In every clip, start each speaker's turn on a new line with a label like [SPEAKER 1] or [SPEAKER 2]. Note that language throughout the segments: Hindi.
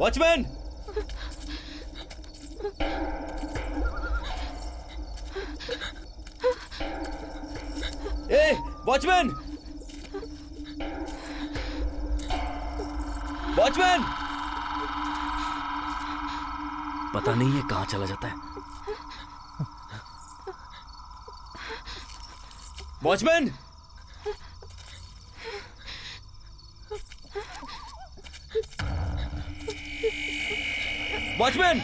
[SPEAKER 1] वॉचमैन! ए, वॉचमैन! वॉचमैन!
[SPEAKER 2] पता नहीं ये कहां चला जाता है।
[SPEAKER 1] वॉचमैन! वॉचमैन!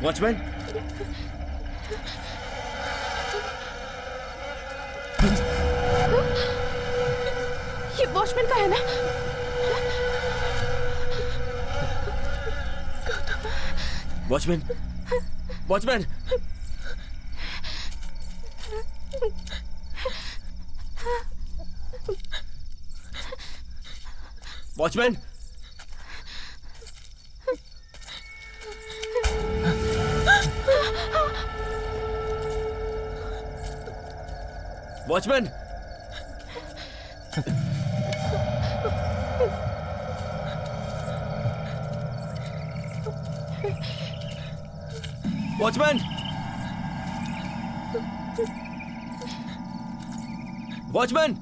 [SPEAKER 1] वॉचमैन!
[SPEAKER 3] ये वॉचमैन का है ना?
[SPEAKER 1] Watchman! Watchman! Watchman! Watchman! Watchman! Watchman!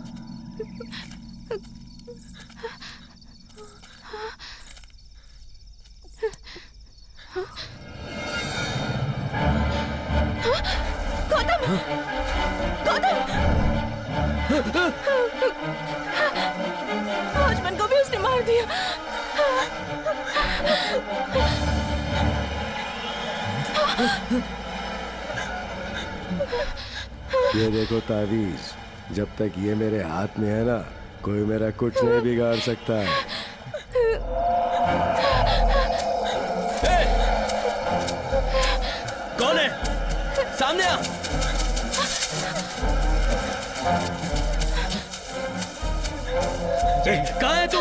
[SPEAKER 3] Gautam! Gautam! Watchman को भी उसने मार दिया।
[SPEAKER 4] ये देखो तावीज, जब तक ये मेरे हाथ में है ना, कोई मेरा कुछ नहीं बिगाड़ सकता है।
[SPEAKER 1] कौन है? सामने आ! कहाँ है तू?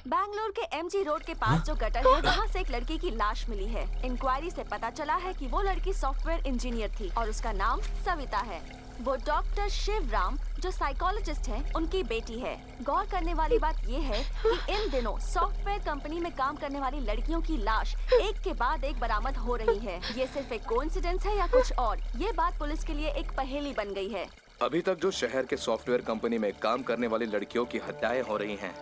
[SPEAKER 5] बैंगलोर के एमजी रोड के पास जो गटर है, वहाँ से एक लड़की की लाश मिली है। इंक्वायरी से पता चला है कि वो लड़की सॉफ्टवेयर इंजीनियर थी और उसका नाम सविता है। वो डॉक्टर शिवराम जो साइकोलॉजिस्ट हैं, उनकी बेटी है। गौर करने वाली बात ये है कि इन दिनों सॉफ्टवेयर कंपनी में काम करने वाली लड़कियों की लाश एक के बाद एक बरामद हो रही है। ये सिर्फ एक कोइंसिडेंस है या कुछ और? ये बात पुलिस के लिए एक पहेली बन गई है।
[SPEAKER 6] अभी तक जो शहर के सॉफ्टवेयर कंपनी में काम करने वाली लड़कियों की हत्याएं हो रही हैं,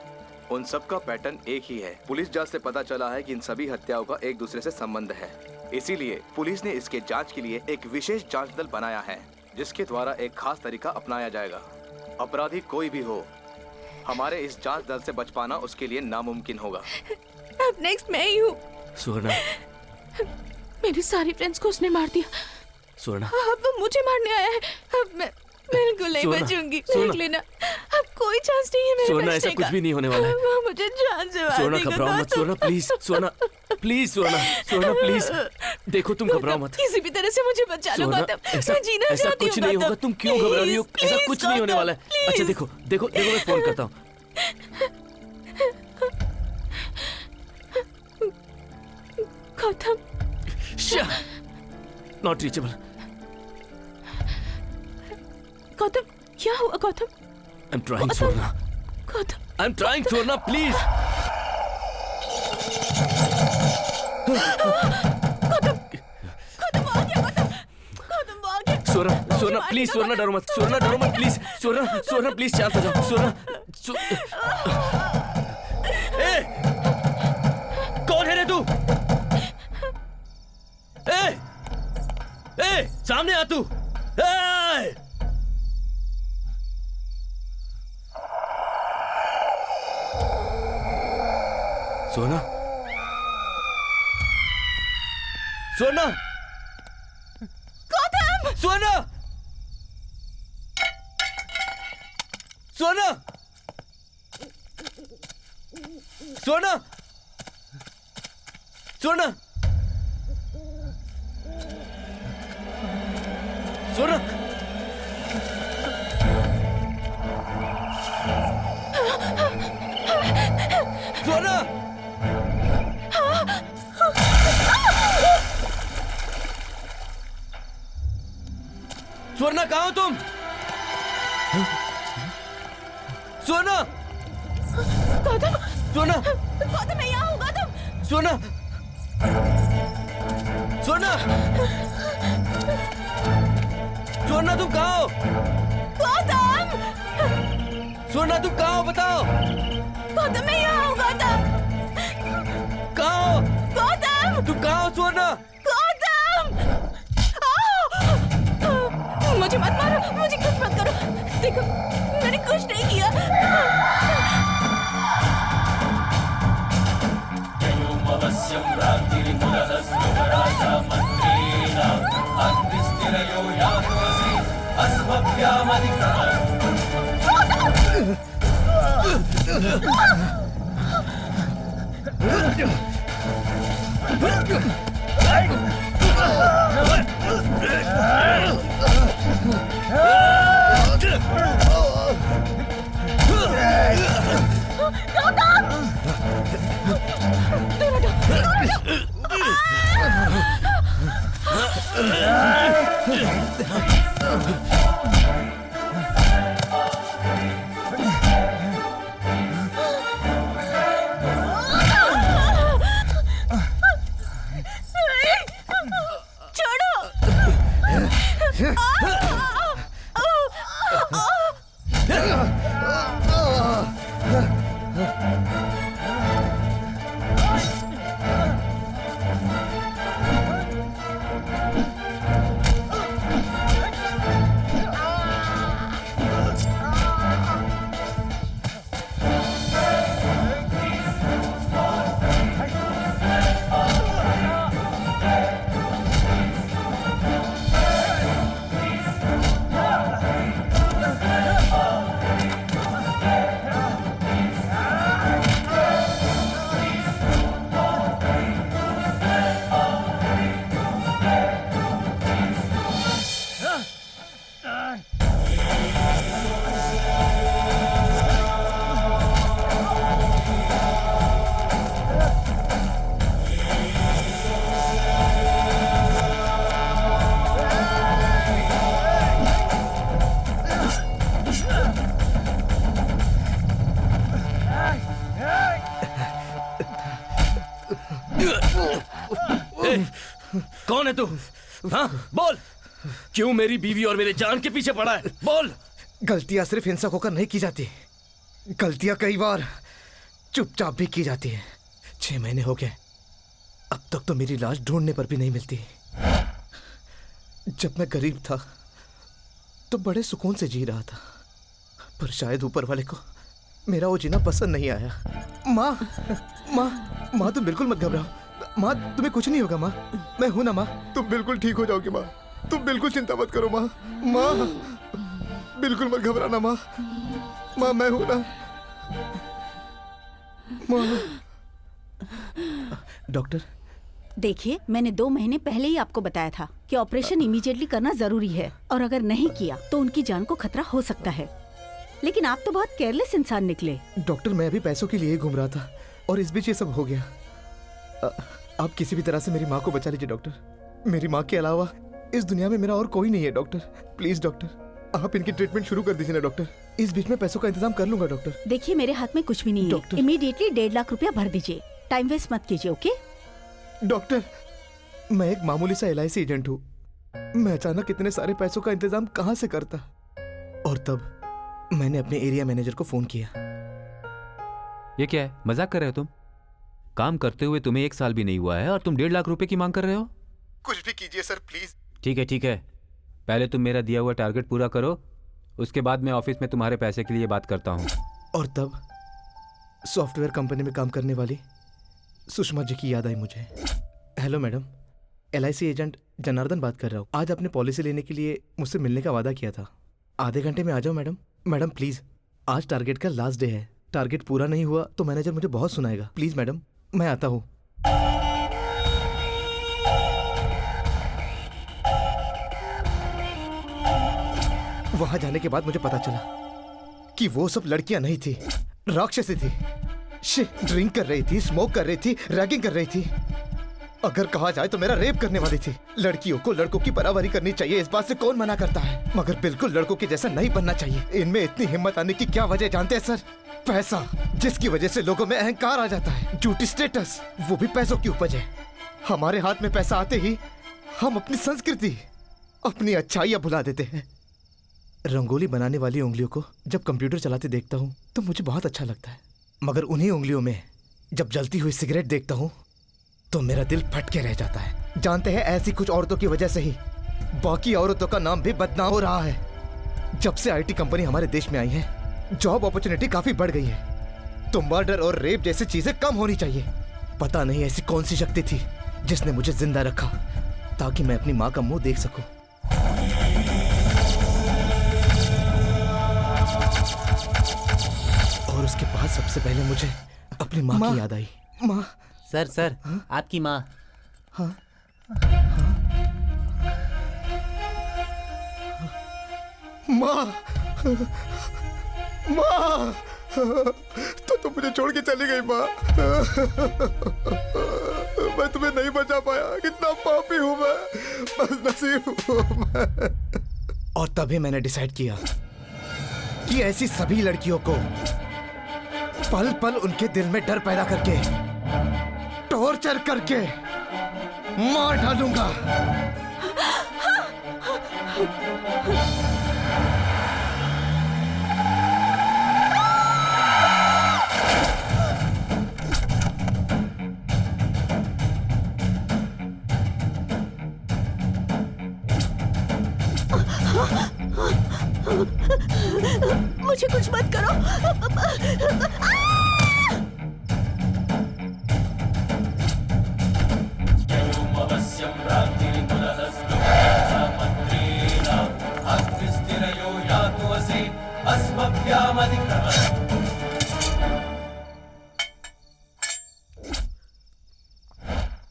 [SPEAKER 6] उन सब का पैटर्न एक ही है। पुलिस जांच से पता चला है कि इन सभी हत्याओं का एक दूसरे से संबंध है। इसीलिए पुलिस ने इसके जांच के लिए एक विशेष जांच दल बनाया है, जिसके द्वारा एक खास तरीका अपनाया जाएगा। अपराधी कोई भी हो, हमारे इस जांच दल से बच पाना उसके लिए नामुमकिन होगा।
[SPEAKER 3] अब नेक्स्ट मैं ही हूँ।
[SPEAKER 2] सुवर्णा,
[SPEAKER 3] मेरी सारी फ्रेंड्स को उसने मार दिया।
[SPEAKER 2] सुवर्णा,
[SPEAKER 3] अब वो मुझे मारने आया है। अब मैं बिल्कुल नहीं बचूंगी। देख लेना, अब कोई चांस नहीं है मेरे
[SPEAKER 2] सुवर्णा,
[SPEAKER 3] बचने
[SPEAKER 2] ऐसा
[SPEAKER 3] का।
[SPEAKER 2] कुछ भी नहीं होने वाला है।
[SPEAKER 3] वो मुझे जान से मार
[SPEAKER 2] सुवर्णा,
[SPEAKER 3] देगा।
[SPEAKER 2] घबराओ मत। Suvarna please, Suvarna please, Suvarna, Suvarna please, देखो तुम घबराओ मत।
[SPEAKER 3] किसी भी तरह से मुझे बचा लो गौतम। मैं जीना
[SPEAKER 2] ऐसा
[SPEAKER 3] चाहती
[SPEAKER 2] कुछ
[SPEAKER 3] हूँ,
[SPEAKER 2] नहीं होगा।
[SPEAKER 3] गौतम।
[SPEAKER 2] तुम क्यों घबरा रही हो?
[SPEAKER 3] Please,
[SPEAKER 2] ऐसा कुछ नहीं होने वाला है।
[SPEAKER 3] please.
[SPEAKER 2] अच्छा देखो देखो देखो, मैं फोन करता हूँ।
[SPEAKER 3] Gautam,
[SPEAKER 2] not reachable.
[SPEAKER 3] गौतम, क्या हुआ Gautam?
[SPEAKER 2] I am trying Suvarna,
[SPEAKER 3] Gautam,
[SPEAKER 2] I am trying Suvarna, please.
[SPEAKER 3] Gautam, Gautam आ गया। गौतम, गौतम वो आ गया।
[SPEAKER 2] सुवर्णा, सुवर्णा प्लीज, सुवर्णा डरो मत, सुवर्णा डरो मत प्लीज, सुवर्णा, सुवर्णा प्लीज शांत हो जाओ, सुवर्णा।
[SPEAKER 1] ए! कौन है रे तू? ए! ए! सामने आ तू! ए! स्वर्णा,
[SPEAKER 3] गौतम!
[SPEAKER 1] स्वर्णा, स्वर्णा, स्वर्णा, स्वर्णा, स्वर्णा, स्वर्णा, स्वर्णा कहाँ हो तुम? स्वर्णा,
[SPEAKER 3] गौतम!
[SPEAKER 1] स्वर्णा,
[SPEAKER 3] गौतम मैं यहाँ हूँ गौतम!
[SPEAKER 1] स्वर्णा, स्वर्णा, स्वर्णा तुम कहाँ हो?
[SPEAKER 3] गौतम!
[SPEAKER 1] स्वर्णा तुम कहाँ हो बताओ?
[SPEAKER 3] गौतम मैं यहाँ हूँ गौतम!
[SPEAKER 1] कहाँ हो?
[SPEAKER 3] गौतम!
[SPEAKER 1] तुम कहाँ हो स्वर्णा?
[SPEAKER 3] गौतम! मुझे मत मारो, मुझे कुछ मत करो। देखो मैंने कुछ नहीं किया।
[SPEAKER 1] कौन है तू? हाँ बोल, क्यों मेरी बीवी और मेरे जान के पीछे पड़ा है? बोल।
[SPEAKER 7] गलतियां सिर्फ हिंसक होकर नहीं की जाती, गलतियां कई बार चुपचाप भी की जाती है। 6 महीने हो गए, अब तक तो मेरी लाश ढूंढने पर भी नहीं मिलती। जब मैं गरीब था तो बड़े सुकून से जी रहा था, पर शायद ऊपर वाले को मेरा वो जीना पसंद नहीं आया। माँ माँ माँ तुम बिल्कुल मत घबराओ माँ, तुम्हें कुछ नहीं होगा माँ, मैं हूं ना माँ, तुम बिल्कुल ठीक हो जाओगी माँ, तुम बिल्कुल चिंता मत करो माँ। माँ बिल्कुल मत घबराना माँ, माँ मैं हूं ना माँ। डॉक्टर
[SPEAKER 8] देखिए, मैंने 2 महीने पहले ही आपको बताया था कि ऑपरेशन इमीडिएटली करना जरूरी है, और अगर नहीं किया तो उनकी जान को खतरा हो सकता है। लेकिन आप तो बहुत केयरलेस इंसान निकले।
[SPEAKER 7] डॉक्टर मैं अभी पैसों के लिए घूम रहा था और इस बीच ये सब हो गया। आप किसी भी तरह से मेरी माँ को बचा लीजिए डॉक्टर, मेरी माँ के अलावा इस दुनिया में मेरा और कोई नहीं है डॉक्टर। प्लीज डॉक्टर आप इनकी ट्रीटमेंट शुरू कर दीजिए ना डॉक्टर, इस बीच में पैसों का इंतजाम कर लूंगा डॉक्टर।
[SPEAKER 8] देखिए मेरे हाथ में कुछ भी नहीं है, इमीडिएटली 1.5 लाख रुपया भर दीजिए, टाइम वेस्ट मत कीजिए। ओके
[SPEAKER 7] डॉक्टर मैं एक मामूली सा LIC एजेंट हूँ, मैं अचानक इतने सारे पैसों का इंतजाम कहाँ से करता। और तब मैंने अपने एरिया मैनेजर को फोन किया।
[SPEAKER 9] ये क्या है, मजाक कर रहे हो तुम? काम करते हुए तुम्हें 1 साल भी नहीं हुआ है और तुम 1.5 लाख रुपए की मांग कर रहे हो?
[SPEAKER 7] कुछ भी कीजिए सर प्लीज।
[SPEAKER 9] ठीक है, पहले तुम मेरा दिया हुआ टारगेट पूरा करो, उसके बाद मैं ऑफिस में तुम्हारे पैसे के लिए बात करता हूँ।
[SPEAKER 7] और तब सॉफ्टवेयर कंपनी में काम करने वाली सुषमा जी की याद आई मुझे। Hello madam, LIC agent Janardan बात कर रहा हूँ। आज आपने पॉलिसी लेने के लिए मुझसे मिलने का वादा किया था। आधे घंटे में आ जाओ मैडम। मैडम प्लीज, आज टारगेट का लास्ट डे है। टारगेट पूरा नहीं हुआ तो मैनेजर मुझे बहुत सुनाएगा। प्लीज मैडम, मैं आता हूँ। वहां जाने के बाद मुझे पता चला कि वो सब लड़कियां नहीं थी, राक्षसी थी। ड्रिंक कर रही थी, स्मोक कर रही थी, रैगिंग कर रही थी। अगर कहा जाए तो मेरा रेप करने वाली थी। लड़कियों को लड़कों की बराबरी करनी चाहिए, इस बात से कौन मना करता है, मगर बिल्कुल लड़कों के जैसा नहीं बनना चाहिए। इनमें इतनी हिम्मत आने की क्या वजह जानते हैं सर? पैसा, जिसकी वजह से लोगों में अहंकार आ जाता है। झूठी स्टेटस, वो भी पैसों की उपज है। हमारे हाथ में पैसा आते ही हम अपनी संस्कृति, अपनी अच्छाइयां भुला देते हैं। रंगोली बनाने वाली उंगलियों को जब कंप्यूटर चलाते देखता हूँ तो मुझे बहुत अच्छा लगता है, मगर उन्हीं उंगलियों में जब जलती हुई सिगरेट देखता हूँ तो मेरा दिल फट के रह जाता है। जानते हैं, ऐसी कुछ औरतों की वजह से ही बाकी औरतों का नाम भी बदनाम हो रहा है। जब से IT कंपनी हमारे देश में आई है, जॉब अपॉर्चुनिटी काफी बढ़ गई है, तो मर्डर और रेप जैसी चीजें कम होनी चाहिए। पता नहीं ऐसी कौन सी शक्ति थी जिसने मुझे जिंदा रखा ताकि मैं अपनी माँ का मुंह देख सकूं। और उसके बाद सबसे पहले मुझे अपनी माँ की याद आई। माँ।
[SPEAKER 10] सर आपकी माँ।
[SPEAKER 7] हाँ। माँ, माँ, तो तुम मुझे छोड़ के चली गई माँ। मैं तुम्हें नहीं बचा पाया, कितना पापी हूँ मैं, बस नसीब हूँ मैं। और तभी मैंने डिसाइड किया कि ऐसी सभी लड़कियों को पल पल उनके दिल में डर पैदा करके, टॉर्चर करके मार डालूंगा।
[SPEAKER 3] मुझे कुछ मत करो।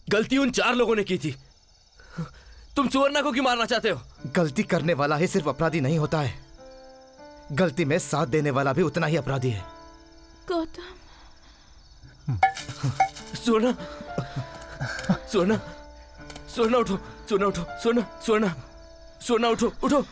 [SPEAKER 1] गलती उन 4 लोगों ने की थी। तुम सुवर्णा को क्यों मारना चाहते हो?
[SPEAKER 7] गलती करने वाला ही सिर्फ अपराधी नहीं होता है, गलती में साथ देने वाला भी उतना ही अपराधी है।
[SPEAKER 3] गौतम।
[SPEAKER 1] सुवर्णा, सुवर्णा, सुवर्णा उठो, सुवर्णा उठो, सुवर्णा, सुवर्णा, सुवर्णा उठो, उठो।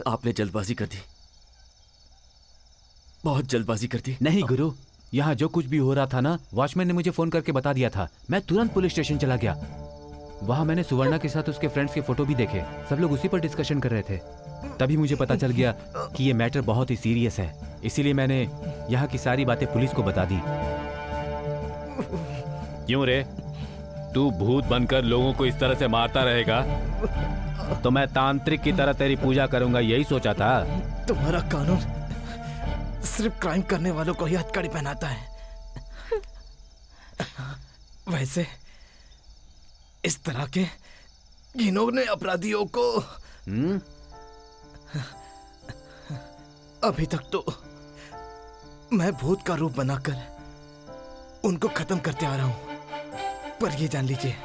[SPEAKER 1] आपने जल्दबाजी कर दी, बहुत जल्दबाजी कर दी।
[SPEAKER 9] नहीं गुरु, यहाँ जो कुछ भी हो रहा था ना, वॉचमैन ने मुझे फोन करके बता दिया था। मैं तुरंत पुलिस स्टेशन चला गया। वहाँ मैंने सुवर्णा के साथ उसके फ्रेंड्स के फोटो भी देखे। सब लोग उसी पर डिस्कशन कर रहे थे। तभी मुझे पता चल गया कि ये मैटर बहुत ही सीरियस है। इसीलिए मैंने यहाँ की सारी बातें पुलिस को बता दी।
[SPEAKER 11] क्यों रे, तू भूत बनकर लोगों को इस तरह से मारता रहेगा तो मैं तांत्रिक की तरह तेरी पूजा करूंगा, यही सोचा था?
[SPEAKER 7] तुम्हारा कानून सिर्फ क्राइम करने वालों को ही हथकड़ी पहनाता है। वैसे इस तरह के घिनौने अपराधियों को अभी तक तो मैं भूत का रूप बनाकर उनको खत्म करते आ रहा हूं, पर ये जान लीजिए,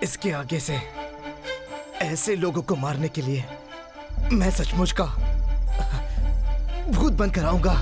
[SPEAKER 7] इसके आगे से ऐसे लोगों को मारने के लिए मैं सचमुच का भूत बनकर आऊंगा।